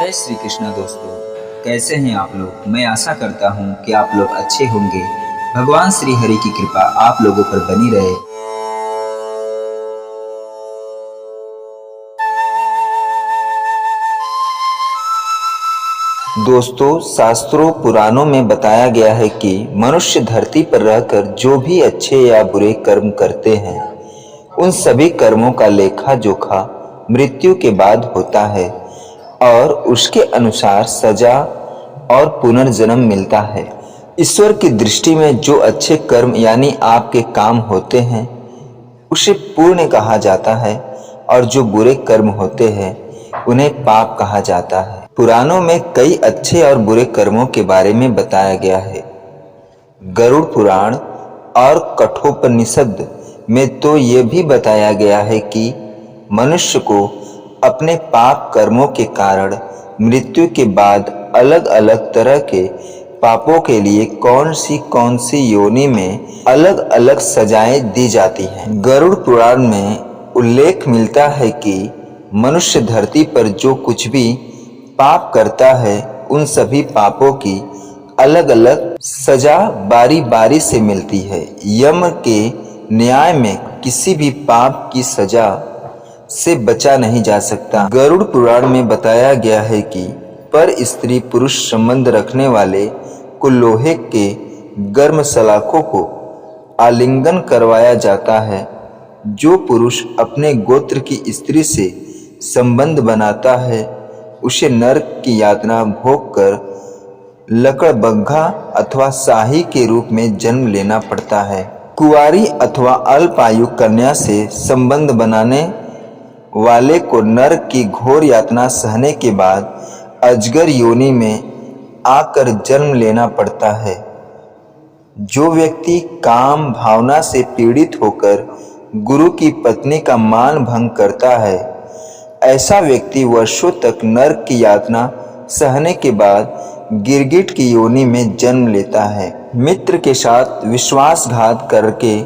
जय श्री कृष्णा दोस्तों, कैसे हैं आप लोग। मैं आशा करता हूं कि आप लोग अच्छे होंगे। भगवान श्री हरि की कृपा आप लोगों पर बनी रहे। दोस्तों, शास्त्रों पुराणों में बताया गया है कि मनुष्य धरती पर रहकर जो भी अच्छे या बुरे कर्म करते हैं, उन सभी कर्मों का लेखा जोखा मृत्यु के बाद होता है और उसके अनुसार सजा और पुनर्जन्म मिलता है। ईश्वर की दृष्टि में जो अच्छे कर्म यानी आपके काम होते हैं उसे पुण्य कहा जाता है और जो बुरे कर्म होते हैं उन्हें पाप कहा जाता है। पुराणों में कई अच्छे और बुरे कर्मों के बारे में बताया गया है। गरुड़ पुराण और कठोपनिषद में तो ये भी बताया गया है कि मनुष्य को अपने पाप कर्मों के कारण मृत्यु के बाद अलग अलग तरह के पापों के लिए कौन सी योनि में अलग अलग सजाएं दी जाती हैं। गरुड़ पुराण में उल्लेख मिलता है कि मनुष्य धरती पर जो कुछ भी पाप करता है उन सभी पापों की अलग अलग सजा बारी बारी से मिलती है। यम के न्याय में किसी भी पाप की सजा से बचा नहीं जा सकता। गरुड़ पुराण में बताया गया है कि पर स्त्री पुरुष संबंध रखने वाले को लोहे के गर्म सलाखों को आलिंगन करवाया जाता है। जो पुरुष अपने गोत्र की स्त्री से संबंध बनाता है उसे नरक की यातना भोग कर लकड़बग्घा अथवा शाही के रूप में जन्म लेना पड़ता है। कुंवारी अथवा अल्पायु कन्या से संबंध बनाने वाले को नरक की घोर यातना सहने के बाद अजगर योनि में आकर जन्म लेना पड़ता है। जो व्यक्ति काम भावना से पीड़ित होकर गुरु की पत्नी का मान भंग करता है, ऐसा व्यक्ति वर्षों तक नरक की यातना सहने के बाद गिरगिट की योनि में जन्म लेता है। मित्र के साथ विश्वासघात करके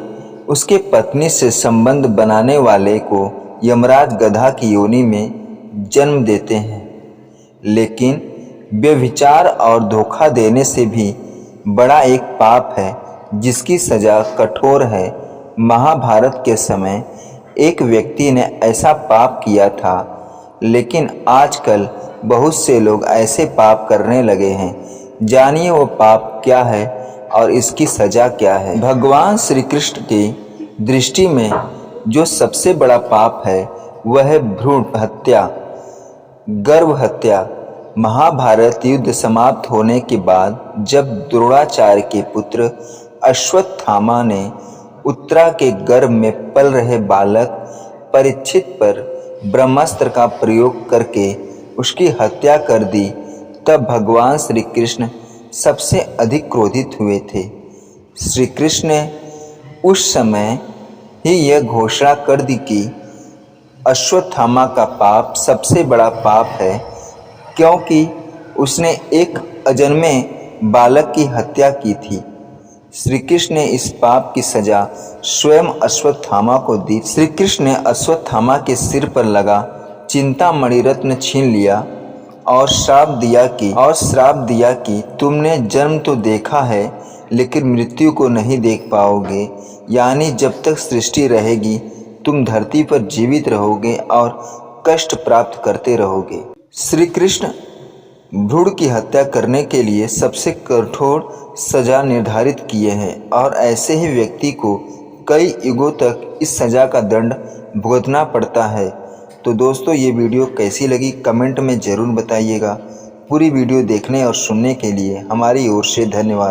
उसके पत्नी से संबंध बनाने वाले को यमराज गधा की योनि में जन्म देते हैं। लेकिन व्यभिचार और धोखा देने से भी बड़ा एक पाप है जिसकी सजा कठोर है। महाभारत के समय एक व्यक्ति ने ऐसा पाप किया था, लेकिन आजकल बहुत से लोग ऐसे पाप करने लगे हैं। जानिए वो पाप क्या है और इसकी सजा क्या है। भगवान श्री कृष्ण की दृष्टि में जो सबसे बड़ा पाप है वह है भ्रूण हत्या, गर्भ हत्या। महाभारत युद्ध समाप्त होने के बाद जब द्रोणाचार्य के पुत्र अश्वत्थामा ने उत्तरा के गर्भ में पल रहे बालक परीक्षित पर ब्रह्मास्त्र का प्रयोग करके उसकी हत्या कर दी, तब भगवान श्री कृष्ण सबसे अधिक क्रोधित हुए थे। श्री कृष्ण ने उस समय ही यह घोषणा कर दी कि अश्वत्थामा का पाप सबसे बड़ा पाप है, क्योंकि उसने एक अजन्मे बालक की हत्या की थी। श्री कृष्ण ने इस पाप की सजा स्वयं अश्वत्थामा को दी। श्री कृष्ण ने अश्वत्थामा के सिर पर लगा चिंतामणि रत्न छीन लिया और श्राप दिया कि तुमने जन्म तो देखा है लेकिन मृत्यु को नहीं देख पाओगे, यानी जब तक सृष्टि रहेगी तुम धरती पर जीवित रहोगे और कष्ट प्राप्त करते रहोगे। श्री कृष्ण भ्रूण की हत्या करने के लिए सबसे कठोर सजा निर्धारित किए हैं और ऐसे ही व्यक्ति को कई युगों तक इस सजा का दंड भुगतना पड़ता है। तो दोस्तों, ये वीडियो कैसी लगी कमेंट में ज़रूर बताइएगा। पूरी वीडियो देखने और सुनने के लिए हमारी ओर से धन्यवाद।